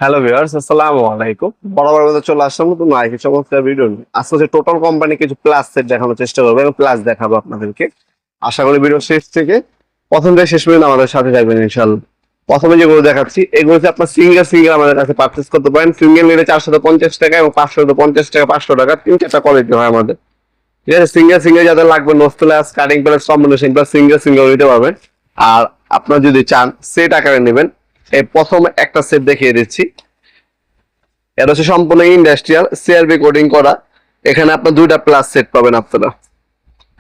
Hello viewers, আসসালামু আলাইকুম। বরাবর মতো চলে আসলাম নতুন আরেকটি চমৎকার ভিডিও নিয়ে। আজকে হচ্ছে টোটাল কোম্পানি কিছু প্লাস সেট দেখানোর চেষ্টা করবো এবং প্লাস দেখাবো আপনাদেরকে। আশা করি ভিডিও শেষ থেকে প্রথম থেকে শেষ পর্যন্ত আমাদের সাথে থাকবেন ইনশাআল্লাহ। প্রথমে যেগুলো দেখাচ্ছি এগুলো হচ্ছে আপনার সিঙ্গেল আমাদের কাছে পারচেস করতে পারেন। সিঙ্গেল নিলে 450 টাকা এবং 550 টাকা, 500 টাকা, 3-4টা কোয়ালিটি হয় আমাদের। ঠিক আছে, সিঙ্গেল যাদের লাগবে nose plus, cutting plus, combination plus single নিতে পারবেন। আর আপনার যদি চান সেট আকারে নেবেন, এই প্রথম একটা সেট দেখিয়ে দিচ্ছি। এটা হচ্ছে সম্পূর্ণ ইন্ডাস্ট্রিয়াল সিআরবি কোডিং করা। এখানে আপনার দুইটা প্লাস সেট পাবেন আপনারা,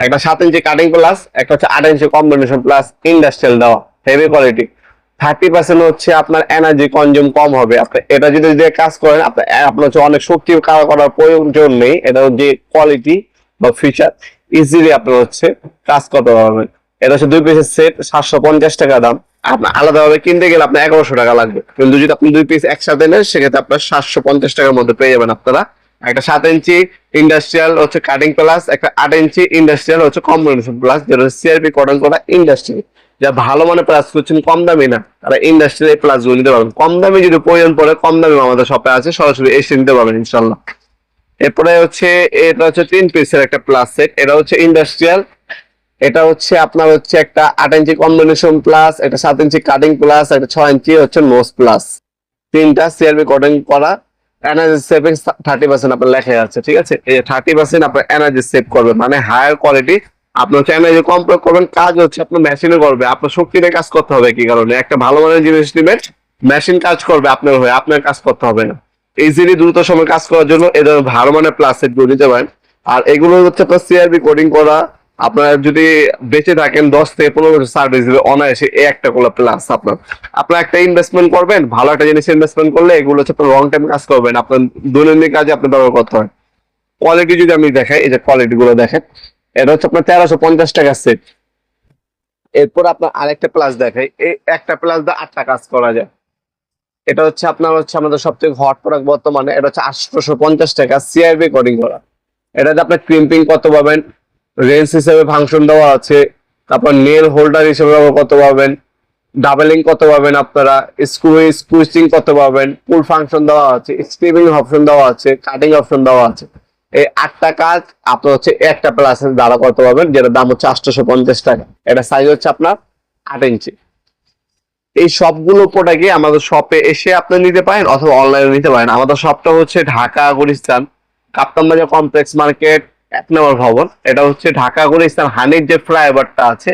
একটা 7 ইঞ্চি কাটিং প্লাস, একটা হচ্ছে 8 ইঞ্চি কম্বিনেশন প্লাস ইন্ডাস্ট্রিয়াল দেওয়া, হেভি কোয়ালিটি। 30% হচ্ছে আপনার এনার্জি কনজিউম কম হবে। আপনি এটা যদি দিয়ে কাজ করেন আপনার হচ্ছে অনেক শক্তি করার প্রয়োজন নেই। এটা যে কোয়ালিটি বা ফিচার ইজিলি আপনার হচ্ছে কাজ করতে পারবেন। এটা হচ্ছে 2 পিসের সেট, 750 টাকা দাম। আপনার আলাদাভাবে কিনতে গেলে আপনার 1100 টাকা লাগবে, কিন্তু যদি আপনি 2 পিস একসাথে নেন সেক্ষেত্রে আপনার 750 টাকার মধ্যে পেয়ে যাবেন আপনারা। একটা 7 ইঞ্চি ইন্ডাস্ট্রিয়াল হচ্ছে কাটিং প্লাস, একটা 8 ইঞ্চি ইন্ডাস্ট্রিয়াল হচ্ছে কম্বিনেশন প্লাস, যেটা সিআরপি কটন করা ইন্ডাস্ট্রি। যা ভালো মানে প্লাস করছেন, কম দামি না, তারা ইন্ডাস্ট্রিয়াল প্লাস গুলো নিতে পারবেন। কম দামি যদি প্রয়োজন পড়ে, কম দামি আমাদের শপে আছে, সরাসরি এসে নিতে পারবেন ইনশাল্লাহ। এরপরে হচ্ছে এটা হচ্ছে 3 পিসের একটা প্লাস সেট। এটা হচ্ছে ইন্ডাস্ট্রিয়াল, এটা হচ্ছে আপনার হচ্ছে একটা 8 ইঞ্চি কম্বিনেশন প্লাস, একটা 7 ইঞ্চি কাটিং প্লাস, একটা 6 ইঞ্চি হচ্ছে নোজ প্লাস। তিনটা সিআরবি কটন করা। এনার্জি সেভিং 30% আপনার লেখা আছে। ঠিক আছে, এই 30% আপনার এনার্জি সেভ করবে, মানে হায়ার কোয়ালিটি। আপনি হচ্ছে এনার্জি কম প্রয়োগ করবেন, কাজ হচ্ছে আপনার মেশিনে করবে। আপনার শক্তিতে কাজ করতে হবে, কি কারণে? একটা ভালো মানের জিনিস নেবেন, মেশিন কাজ করবে আপনার হয়ে, আপনার কাজ করতে হবে না। ইজিলি দ্রুত সময় কাজ করার জন্য এদের ভালো মানের প্লাস সেট গুলো নিতে পারেন। আর এগুলো হচ্ছে আপনার সিআরবি কোডিং করা। আপনারা যদি বেঁচে থাকেন 10 থেকে 15 বছর সার্ভিস দিবে অনায়াসে এই একটা কোলা প্লাস। আপনার একটা ইনভেস্টমেন্ট করবেন, ভালো একটা জিনিস ইনভেস্টমেন্ট করলে এগুলো হচ্ছে আপনার লং টাইম কাজ করবেন, আপনার দৈনন্দিন কাজে আপনার ব্যবহার করতে হয়। কোয়ালিটি যদি আমি দেখাই, এই যে কোয়ালিটি গুলো দেখেন, এটা হচ্ছে আপনার 1350 টাকা সেট। এরপর আপনার আরেকটা প্লাস দেখাই, এই একটা প্লাস দিয়ে 8টা কাজ করা যায়। এটা হচ্ছে আপনার হচ্ছে আমাদের সবথেকে হট প্রোডাক্ট বর্তমানে। এটা হচ্ছে 850 টাকা সিআরবি কোডিং করা। এটাতে আপনার ক্রিম্পিং করতে পারবেন, রেঞ্জ হিসেবে ফাংশন দেওয়া আছে, তারপর নেল হোল্ডার হিসেবে ব্যবহার করতে পারবেন, ডাবলিং করতে পারবেন, আপনারা স্কুইচিং করতে পারবেন, ফুল ফাংশন দেওয়া আছে, স্ক্রিপিং অপশন দেওয়া আছে, কাটিং অপশন দেওয়া আছে। এই 8টা কাজ আপনার হচ্ছে একটা প্লাসের দ্বারা করতে পারবেন, যেটার দাম হচ্ছে 850 টাকা। এটা সাইজ হচ্ছে আপনার 8 ইঞ্চি। এই সবগুলো প্রোডাক্টই আমাদের শপে এসে আপনি নিতে পারেন অথবা অনলাইনে নিতে পারেন। আমাদের শপটা হচ্ছে ঢাকা গুলিস্তান কাপ্তান বাজার কমপ্লেক্স মার্কেট 1 নম্বর ভবন। এটা হচ্ছে ঢাকা গুলিস্তান হানির যে ফ্লাইওভারটা আছে,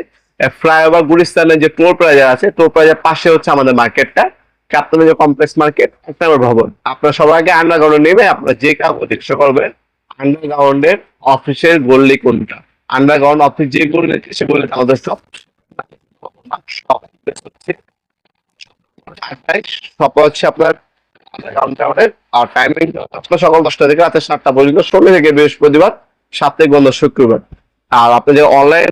ফ্লাইওভার গুলিস্তানের যে টোল প্লাজা আছে, টোল প্লাজার পাশে হচ্ছে আমাদের মার্কেটটা, কাপ্তান বাজার কমপ্লেক্স মার্কেট 1 নম্বর ভবন। আপনার সবার আগে আন্ডারগ্রাউন্ডে নেবে, আপনার যে কাউকে জিজ্ঞাসা করবেন আন্ডারগ্রাউন্ডের অফিসের গল্লি কোনটা, আন্ডারগ্রাউন্ড অফিস যে গল্লি সে গল্লিতে আমাদের সব হচ্ছে। সব হচ্ছে আপনার কাউন্টারের। আর টাইমিং আপনার সকাল 10টা থেকে রাতে 7টা পর্যন্ত, শনি থেকে বৃহস্পতিবার, সাপ্তাহিক বন্ধ শুক্রবার। আর আপনি যে অনলাইন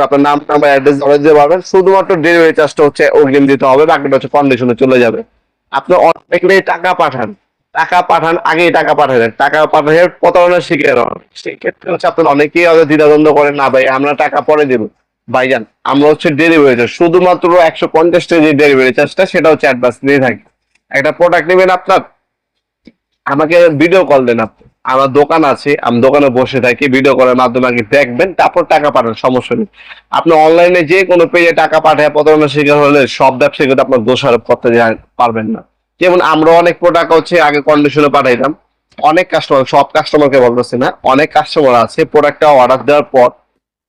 আপনার নাম নাম্বার অ্যাড্রেস দিতে পারবেন। শুধুমাত্র ডেলিভারি চার্জটা হচ্ছে অগ্রিম দিতে হবে, বাকিটা হচ্ছে কন্ডিশনে চলে যাবে। আপনি অনেকটাই টাকা পাঠান আগেই টাকা পাঠাবেন, টাকা পাঠিয়ে প্রতারণার শিকার হন। সেক্ষেত্রে হচ্ছে আপনার অনেকেই হয়তো দ্বিধাদ্বন্দ্ব করেন, না ভাই আমরা টাকা পরে দেবো। ভাইজান, আমরা হচ্ছে ডেলিভারি চার্জ শুধুমাত্র 150 টাকা যে ডেলিভারি চার্জটা, সেটা হচ্ছে অ্যাডভান্স নিয়ে থাকি। একটা প্রোডাক্ট নেবেন আপনার, আমাকে ভিডিও কল দেন। আপনি, আমার দোকান আছে, আমি দোকানে বসে থাকি, ভিডিও কলের মাধ্যমে আগে দেখবেন, তারপর টাকা পাঠান, সমস্যা নেই। আপনি অনলাইনে যে কোনো পেজে টাকা পাঠায় প্রতারণার শিকার হলে সব ব্যবসায়ী কিন্তু আপনার দোষারোপ করতে পারবেন না। যেমন আমরা অনেক প্রোডাক্ট হচ্ছে আগে কন্ডিশনে পাঠাইতাম। অনেক কাস্টমার, সব কাস্টমারকে বলতেছি না, অনেক কাস্টমার আছে প্রোডাক্টটা অর্ডার দেওয়ার পর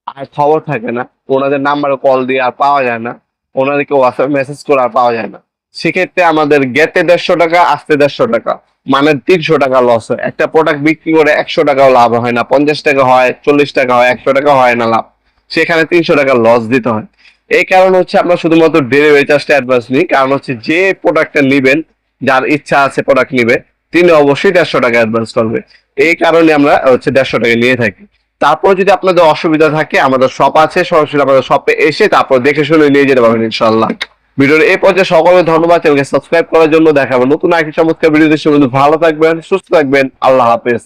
আর খবর থাকে না, ওনাদের নাম্বারে কল দিয়ে আর পাওয়া যায় না, ওনাদেরকে হোয়াটসঅ্যাপ মেসেজ করে আর পাওয়া যায় না। সেক্ষেত্রে আমাদের গেতে 150 টাকা, আসতে 150 টাকা, মানে 300 টাকা লস হয়। একটা প্রোডাক্ট বিক্রি করে 100 টাকাও লাভ হয় না, 50 টাকা হয়, 40 টাকা হয়, 100 টাকা হয় না লাভ, সেখানে 300 টাকা লস দিতে হয়। এই কারণে হচ্ছে আমরা শুধুমাত্র ডেলিভারি চার্জটা অ্যাডভান্স নিই। কারণ হচ্ছে যে প্রোডাক্টটা নিবেন, যার ইচ্ছা আছে প্রোডাক্ট নিবে, তিনি অবশ্যই 150 টাকা অ্যাডভান্স করবে। এই কারণে আমরা হচ্ছে 150 টাকা নিয়ে থাকি। তারপর যদি আপনাদের অসুবিধা থাকে, আমাদের শপ আছে, সরাসরি আমাদের শপে এসে তারপর দেখে শুনে নিয়ে যেতে পারবেন ইনশাল্লাহ। ভিডিওর এই পর্যায়ে সকলকে ধন্যবাদ, চ্যানেলকে সাবস্ক্রাইব করার জন্য। দেখাবো নতুন আরেকটি চমৎকার ভিডিও। ভালো থাকবেন, সুস্থ থাকবেন, আল্লাহ হাফেজ।